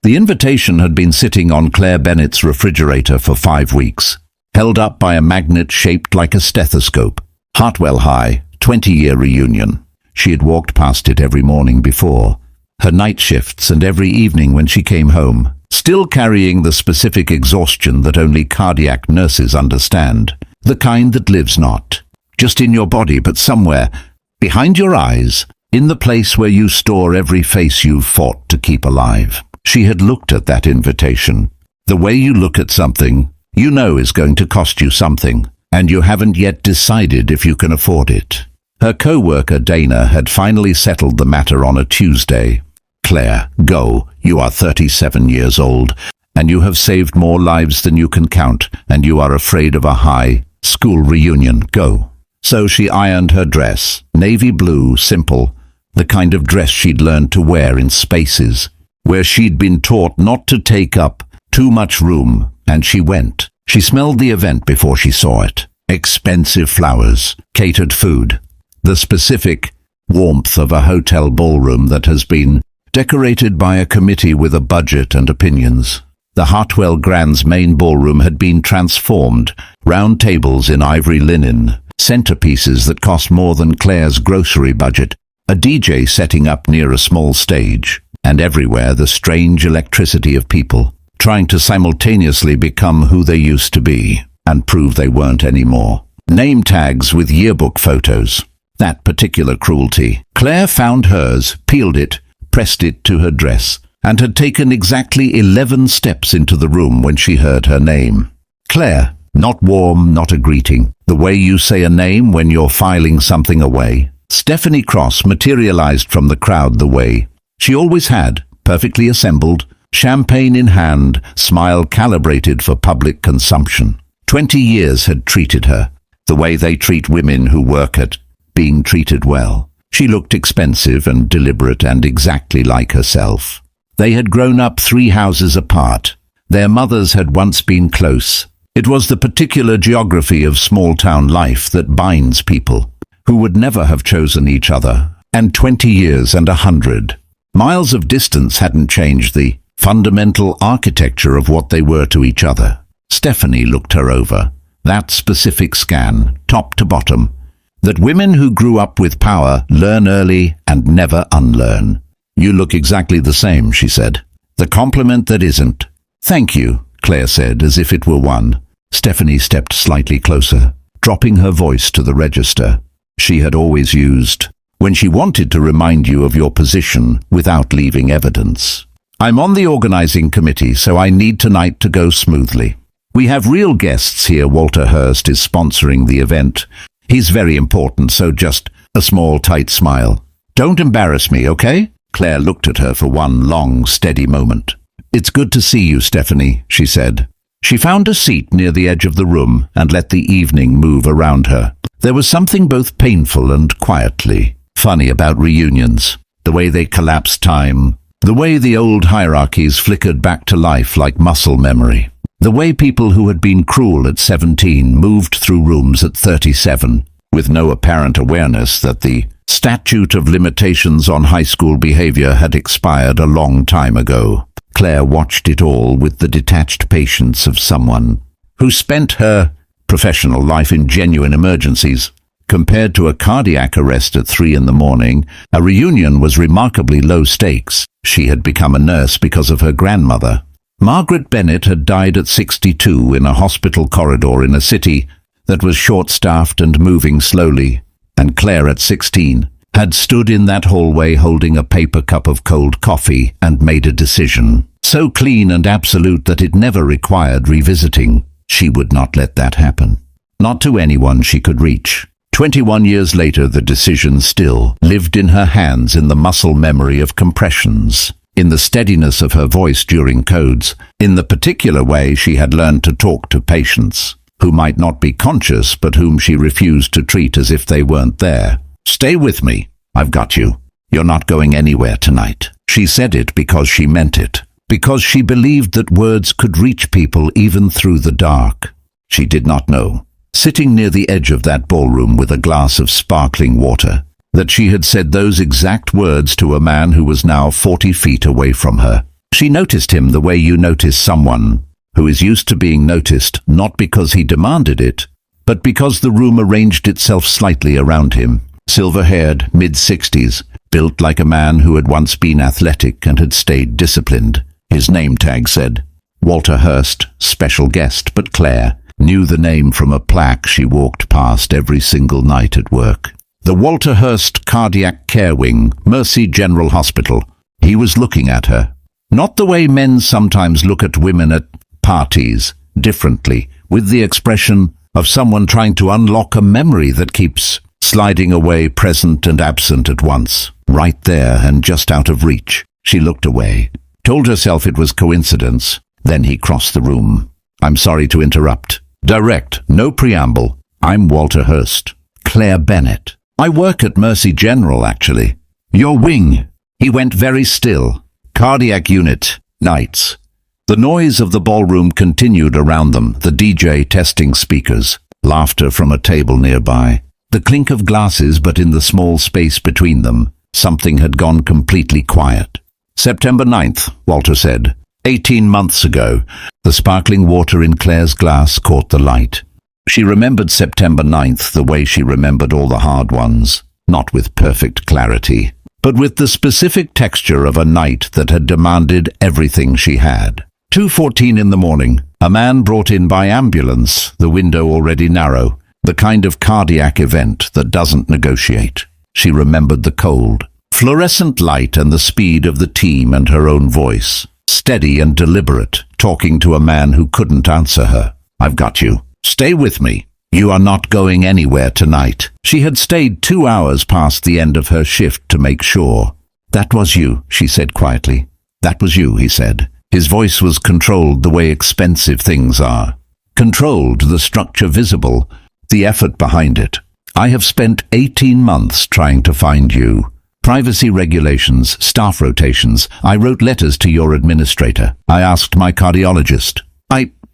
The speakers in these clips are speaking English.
The invitation had been sitting on Claire Bennett's refrigerator for 5 weeks, held up by a magnet shaped like a stethoscope. Hartwell High, 20-year reunion. She had walked past it every morning before, her night shifts and every evening when she came home, still carrying the specific exhaustion that only cardiac nurses understand, the kind that lives not just in your body but somewhere behind your eyes, in the place where you store every face you've fought to keep alive. She had looked at that invitation. The way you look at something you know is going to cost you something, and you haven't yet decided if you can afford it. Her co-worker Dana had finally settled the matter on a Tuesday. Claire, go. You are 37 years old, and you have saved more lives than you can count, and you are afraid of a high school reunion. Go. So she ironed her dress, navy blue, simple, the kind of dress she'd learned to wear in spaces where she'd been taught not to take up too much room, and she went. She smelled the event before she saw it. Expensive flowers, catered food, the specific warmth of a hotel ballroom that has been decorated by a committee with a budget and opinions. The Hartwell Grand's main ballroom had been transformed, round tables in ivory linen, centerpieces that cost more than Claire's grocery budget, a DJ setting up near a small stage, and everywhere the strange electricity of people trying to simultaneously become who they used to be and prove they weren't anymore. Name tags with yearbook photos. That particular cruelty. Claire found hers, peeled it, pressed it to her dress, and had taken exactly 11 steps into the room when she heard her name. Claire. Not warm, not a greeting. The way you say a name when you're filing something away. Stephanie Cross materialized from the crowd the way she always had, perfectly assembled, champagne in hand, smile calibrated for public consumption. 20 years had treated her, the way they treat women who work at being treated well. She looked expensive and deliberate and exactly like herself. They had grown up 3 houses apart. Their mothers had once been close. It was the particular geography of small-town life that binds people who would never have chosen each other. And 20 years and 100 miles of distance hadn't changed the fundamental architecture of what they were to each other. Stephanie looked her over. That specific scan, top to bottom, that women who grew up with power learn early and never unlearn. You look exactly the same, she said. The compliment that isn't. Thank you, Claire said, as if it were one. Stephanie stepped slightly closer, dropping her voice to the register she had always used when she wanted to remind you of your position without leaving evidence. I'm on the organizing committee, so I need tonight to go smoothly. We have real guests here. Walter Hurst is sponsoring the event. He's very important, so just a small, tight smile. Don't embarrass me, okay? Claire looked at her for one long, steady moment. It's good to see you, Stephanie, she said. She found a seat near the edge of the room and let the evening move around her. There was something both painful and quietly funny about reunions. The way they collapsed time. The way the old hierarchies flickered back to life like muscle memory. The way people who had been cruel at 17 moved through rooms at 37, with no apparent awareness that the statute of limitations on high school behavior had expired a long time ago. Claire watched it all with the detached patience of someone who spent her professional life in genuine emergencies. Compared to a cardiac arrest at 3 in the morning, a reunion was remarkably low stakes. She had become a nurse because of her grandmother. Margaret Bennett had died at 62 in a hospital corridor in a city that was short-staffed and moving slowly, and Claire at 16 had stood in that hallway holding a paper cup of cold coffee and made a decision, so clean and absolute that it never required revisiting. She would not let that happen. Not to anyone she could reach. 21 years later, the decision still lived in her hands, in the muscle memory of compressions, in the steadiness of her voice during codes, in the particular way she had learned to talk to patients, who might not be conscious but whom she refused to treat as if they weren't there. Stay with me. I've got you. You're not going anywhere tonight. She said it because she meant it, because she believed that words could reach people even through the dark. She did not know, sitting near the edge of that ballroom with a glass of sparkling water, that she had said those exact words to a man who was now 40 feet away from her. She noticed him the way you notice someone who is used to being noticed, not because he demanded it, but because the room arranged itself slightly around him. Silver-haired, mid-60s, built like a man who had once been athletic and had stayed disciplined. His name tag said, Walter Hurst, special guest, but Claire knew the name from a plaque she walked past every single night at work. The Walter Hurst Cardiac Care Wing, Mercy General Hospital. He was looking at her. Not the way men sometimes look at women at parties, differently, with the expression of someone trying to unlock a memory that keeps sliding away, present and absent at once. Right there and just out of reach. She looked away, told herself it was coincidence. Then he crossed the room. I'm sorry to interrupt. Direct, no preamble. I'm Walter Hurst. Claire Bennett. I work at Mercy General, actually. Your wing. He went very still. Cardiac unit. Nights. The noise of the ballroom continued around them, the DJ testing speakers, laughter from a table nearby, the clink of glasses, but in the small space between them, something had gone completely quiet. September 9th, Walter said. 18 months ago. The sparkling water in Claire's glass caught the light. She remembered September 9th the way she remembered all the hard ones, not with perfect clarity, but with the specific texture of a night that had demanded everything she had. 2:14 in the morning, a man brought in by ambulance, the window already narrow, the kind of cardiac event that doesn't negotiate. She remembered the cold, fluorescent light and the speed of the team and her own voice, steady and deliberate, talking to a man who couldn't answer her. I've got you. Stay with me. You are not going anywhere tonight. She had stayed 2 hours past the end of her shift to make sure. That was you, she said quietly. That was you, he said. His voice was controlled the way expensive things are. Controlled, the structure visible, the effort behind it. I have spent 18 months trying to find you. Privacy regulations, staff rotations. I wrote letters to your administrator. I asked my cardiologist.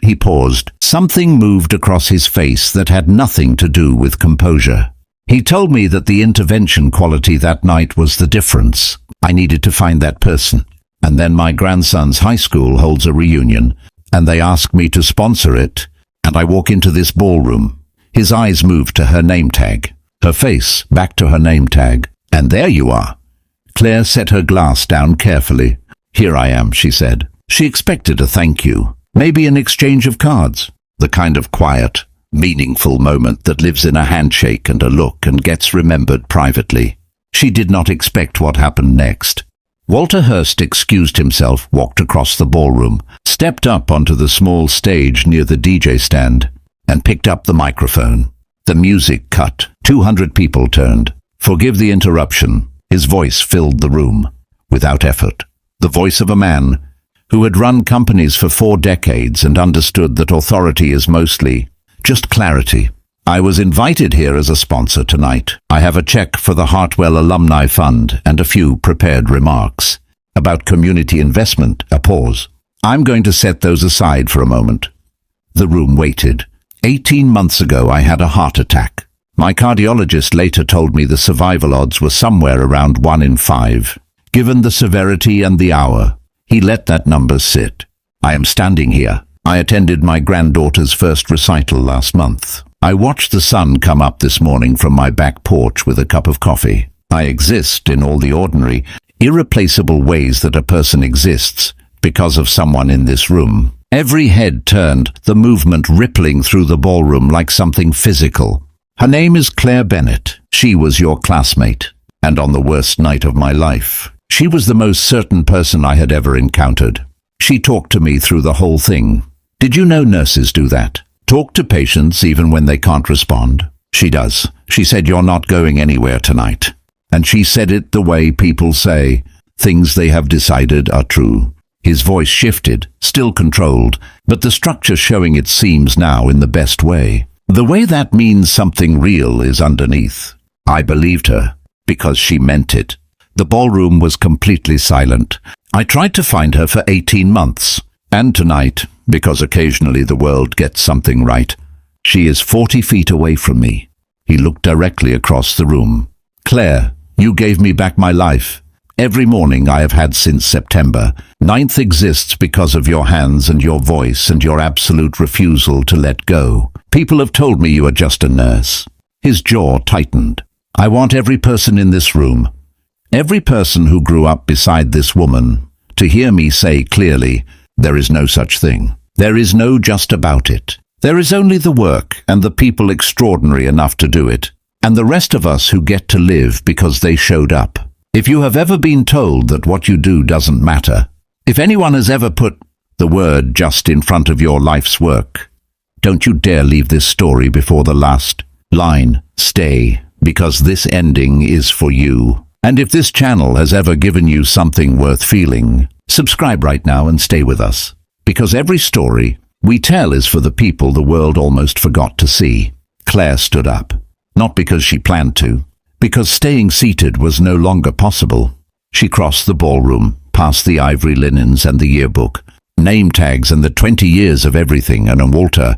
He paused. Something moved across his face that had nothing to do with composure. He told me that the intervention quality that night was the difference. I needed to find that person. And then my grandson's high school holds a reunion, and they ask me to sponsor it, and I walk into this ballroom. His eyes moved to her name tag, her face back to her name tag. And there you are. Claire set her glass down carefully. Here I am, she said. She expected a thank you, maybe an exchange of cards, the kind of quiet, meaningful moment that lives in a handshake and a look and gets remembered privately. She did not expect what happened next. Walter Hurst excused himself, walked across the ballroom, stepped up onto the small stage near the DJ stand, and picked up the microphone. The music cut. 200 people turned. Forgive the interruption. His voice filled the room, without effort. The voice of a man who had run companies for 4 decades and understood that authority is mostly just clarity. I was invited here as a sponsor tonight. I have a check for the Hartwell Alumni Fund and a few prepared remarks. About community investment, a pause. I'm going to set those aside for a moment. The room waited. 18 months ago I had a heart attack. My cardiologist later told me the survival odds were somewhere around 1 in 5. Given the severity and the hour, he let that number sit. I am standing here. I attended my granddaughter's first recital last month. I watched the sun come up this morning from my back porch with a cup of coffee. I exist in all the ordinary, irreplaceable ways that a person exists because of someone in this room. Every head turned, the movement rippling through the ballroom like something physical. Her name is Claire Bennett. She was your classmate. And on the worst night of my life, she was the most certain person I had ever encountered. She talked to me through the whole thing. Did you know nurses do that? Talk to patients even when they can't respond? She does. She said you're not going anywhere tonight. And she said it the way people say things they have decided are true. His voice shifted, still controlled, but the structure showing its seams now in the best way. The way that means something real is underneath. I believed her, because she meant it. The ballroom was completely silent. I tried to find her for 18 months. And tonight, because occasionally the world gets something right, she is 40 feet away from me. He looked directly across the room. Claire, you gave me back my life. Every morning I have had since September. Ninth exists because of your hands and your voice and your absolute refusal to let go. People have told me you are just a nurse. His jaw tightened. I want every person in this room, every person who grew up beside this woman, to hear me say clearly, there is no such thing. There is no just about it. There is only the work and the people extraordinary enough to do it, and the rest of us who get to live because they showed up. If you have ever been told that what you do doesn't matter, if anyone has ever put the word just in front of your life's work, don't you dare leave this story before the last line. Stay, because this ending is for you. And if this channel has ever given you something worth feeling, subscribe right now and stay with us. Because every story we tell is for the people the world almost forgot to see. Claire stood up. Not because she planned to, because staying seated was no longer possible. She crossed the ballroom, past the ivory linens and the yearbook, name tags and the 20 years of everything, and Walter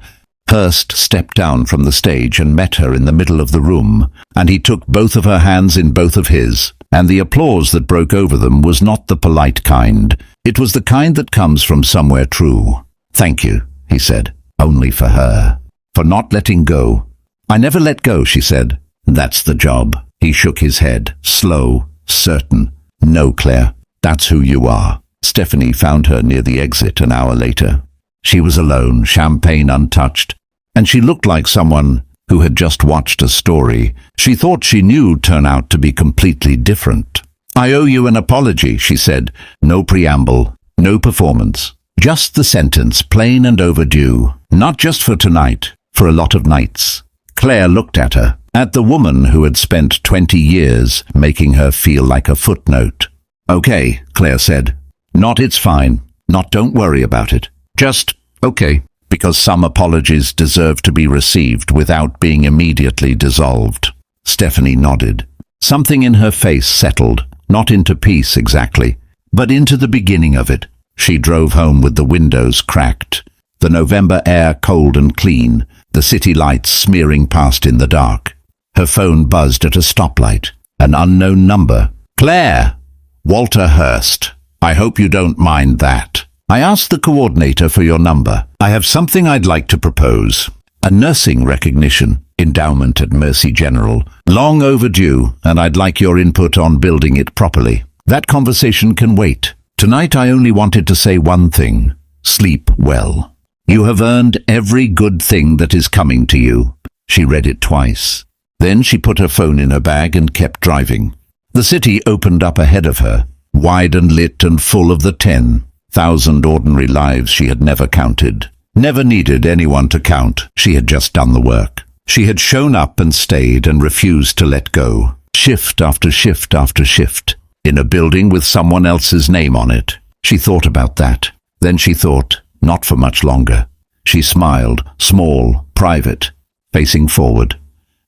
Hurst stepped down from the stage and met her in the middle of the room, and he took both of her hands in both of his, and the applause that broke over them was not the polite kind. It was the kind that comes from somewhere true. Thank you, he said, only for her, for not letting go. I never let go, she said. That's the job. He shook his head, slow, certain. No, Claire, that's who you are. Stephanie found her near the exit an hour later. She was alone, champagne untouched, and she looked like someone who had just watched a story she thought she knew turn out to be completely different. I owe you an apology, she said. No preamble, no performance. Just the sentence, plain and overdue. Not just for tonight, for a lot of nights. Claire looked at her, at the woman who had spent 20 years making her feel like a footnote. Okay, Claire said. Not it's fine. Not don't worry about it. Just okay, because some apologies deserve to be received without being immediately dissolved. Stephanie nodded. Something in her face settled, not into peace exactly, but into the beginning of it. She drove home with the windows cracked, the November air cold and clean, the city lights smearing past in the dark. Her phone buzzed at a stoplight. An unknown number. Claire! Walter Hurst. I hope you don't mind that. I asked the coordinator for your number. I have something I'd like to propose. A nursing recognition endowment at Mercy General. Long overdue, and I'd like your input on building it properly. That conversation can wait. Tonight I only wanted to say one thing. Sleep well. You have earned every good thing that is coming to you. She read it twice. Then she put her phone in her bag and kept driving. The city opened up ahead of her, wide and lit and full of the 10,000 ordinary lives she had never counted. Never needed anyone to count. She had just done the work. She had shown up and stayed and refused to let go. Shift after shift after shift. In a building with someone else's name on it. She thought about that. Then she thought, not for much longer. She smiled, small, private, facing forward,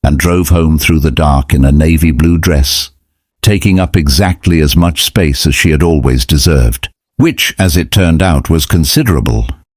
and drove home through the dark in a navy blue dress, taking up exactly as much space as she had always deserved, which, as it turned out, was considerable.